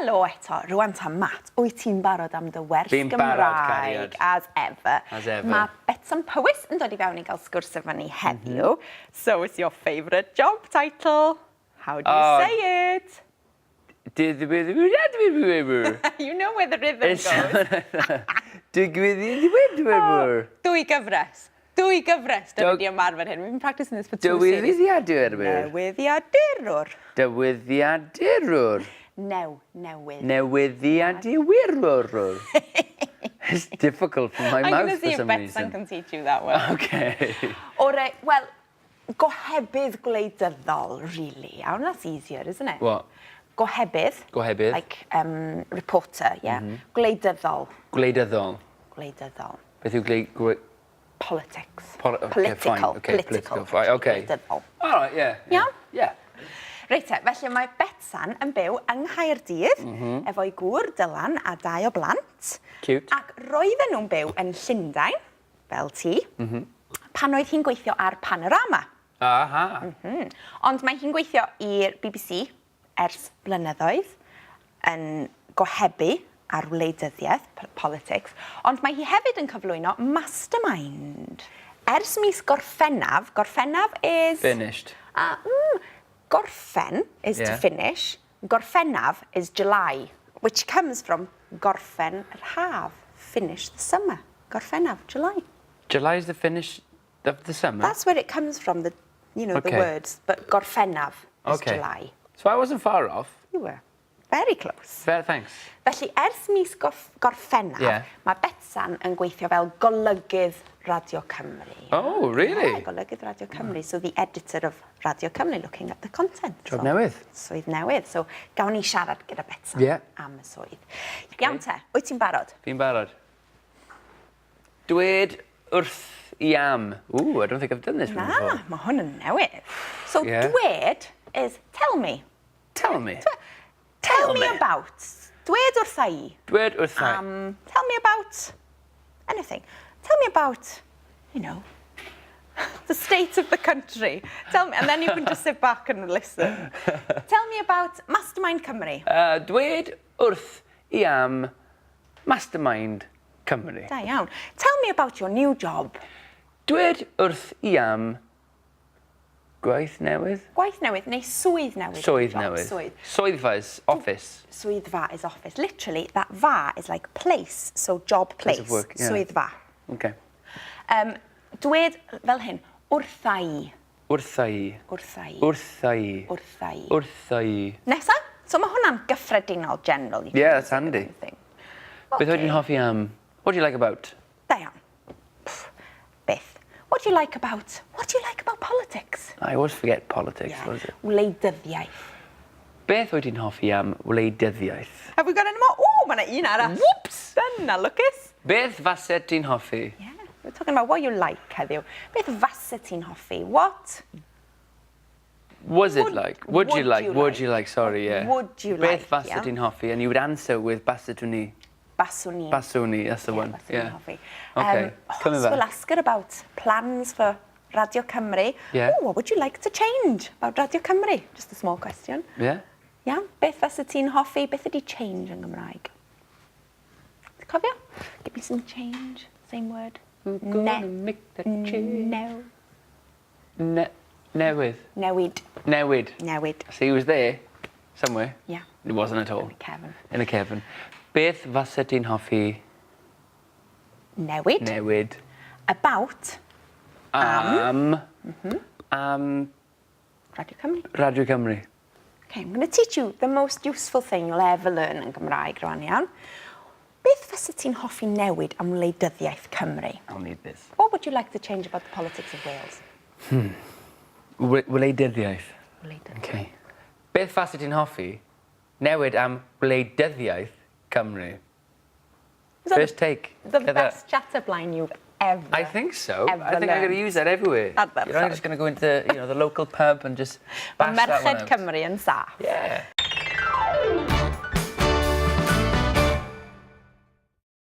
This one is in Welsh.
Helo eto, rwan ta Matt, wyt ti'n barod am dy wers Fi'n barod, Gymraeg, cariad. as ever. As ever. Mae Betsan Powys yn dod I fewn I gael sgwrs efo ni heddiw. So it's your favourite job title. How do you say it? You know where the rhythm goes. Dwy gyfres. Dwy gyfres. Dyna di ymarfer hyn. We've been practicing this for 2 series. Newyddiadurwr. Dywyddiadurwr. Newyddiadurwr. It's difficult for my mouth for some I'm going to see if reason. Betsan can teach you that one. Okay. Alright, well, gohebydd gwleidyddol, really. Oh, that's easier, isn't it? What? Gohebydd. Gohebydd. Like, reporter, yeah. Gwleidyddol. Gwleidyddol. Gwleidyddol. Beth yw Politics. Okay, fine. Okay, political. Right, okay. Gwleidyddol. All right, yeah. Yeah? Yeah. Reit te, felly mae Betsan yn byw yng Nghaerdydd efo'i gŵr Dylan a 2 o blant. Cute. Ac roedden nhw'n byw yn Llundain, fel ti, pan oedd hi'n gweithio ar Panorama. Aha. Ond mae hi'n gweithio i'r BBC ers blynyddoedd yn gohebu ar wleidyddiaeth, politics, ond mae hi hefyd yn cyflwyno Mastermind. Ers mis Gorffennaf, Gorffennaf is... Finished. Gorffen is to finish. Gorffennaf is July, which comes from gorffen yr haf, finish the summer. Gorffennaf, July. July is the finish of the summer? That's where it coms from, the words. But Gorffennaf is July. So I wasn't far off. You were very close. Fair, thanks. Felly, ers mis Gorffennaf, mae Betsan yn gweithio fel golygydd Radio Cymru. Oh, really? Yeah, golygydd Radio Cymru. So the editor of Radio Cymru looking at the content. Job newydd. Swydd newydd. So gawn ni siarad gyda Betsan am y swydd. Iawn te, wyt ti'n barod? Fi'n barod. Dwed wrth I am. Ooh, I don't think I've done this one before. Na, mae hwn yn newydd. So dwed is tell me. Tell me. Tell me about. Dwed wrtha I. Dwed wrtha I. Tell me about anything. Tell me about, the state of the country. Tell me, and then you can just sit back and listen. Tell me about Mastermind Cymru. Dwed wrth I am Mastermind Cymru. Da iawn. Tell me about your new job. Dwed wrth I am gwaith newydd? Gwaith newydd neu swydd newydd? Swydd newydd. Swyddfa is office. Swyddfa is office. Literally, that va is like place, so job place. Place of work, yeah. Swyddfa. Okay. Dwed fel hyn, wrtha I. Wrtha I. Wrtha I. Wrtha I. Wrtha I. Wrtha I. Nesa? So mae hwnna'n gyffredinol, general. Yeah, that's handy. Beth wyt ti'n hoffi am? What do you like about? Da iawn. Beth. What do you like about politics? I always forget politics, what is it? Wleidyddiaeth. Beth wyt ti'n hoffi am wleidyddiaeth? Have we got any more? Oh, mae yna un arall. Whoops! Dyna, Lucas. Beth faset ti'n hoffi? Yeah, we're talking about what you like heddiw. Beth faset ti'n hoffi? What? Was it like? Would you like? Sorry, yeah. Would you like? Beth faset ti'n hoffi? And you would answer with basatuni. Basuni. Basuni, that's the one. Yeah. Okay. Coming back. We'll ask her about plans for Radio Cymru. Yeah. Oh, what would you like to change about Radio Cymru? Just a small question. Yeah. Yeah. Beth faset ti'n hoffi? Beth ydi change yn Gymraeg? Cofio? Give me some change. Same word. Gonna make that change. No. Newydd. Newid. Newid. Newid. So he was there, somewhere. Yeah. It wasn't at all. In a cefn. In a cefn. Beth faset ti'n hoffi? Newid. Newid. About. Am. Radio Cymru. Radio Cymru. Okay, I'm going to teach you the most useful thing you'll ever learn in Gymraeg, rwan iawn. Beth faset ti'n hoffi newid am wleidyddiaeth Cymru? I'll need this. What would you like to change about the politics of Wales? Wleidyddiaeth. Wleidyddiaeth. Okay. Beth faset ti'n hoffi? Newid am wleidyddiaeth Cymru. First take. The best chatterblind you've ever I think so. I think I'm learned. going to use that everywhere. You're not just going to go into the local pub and just bash that one Merched out. Cymru yn saff. Yeah.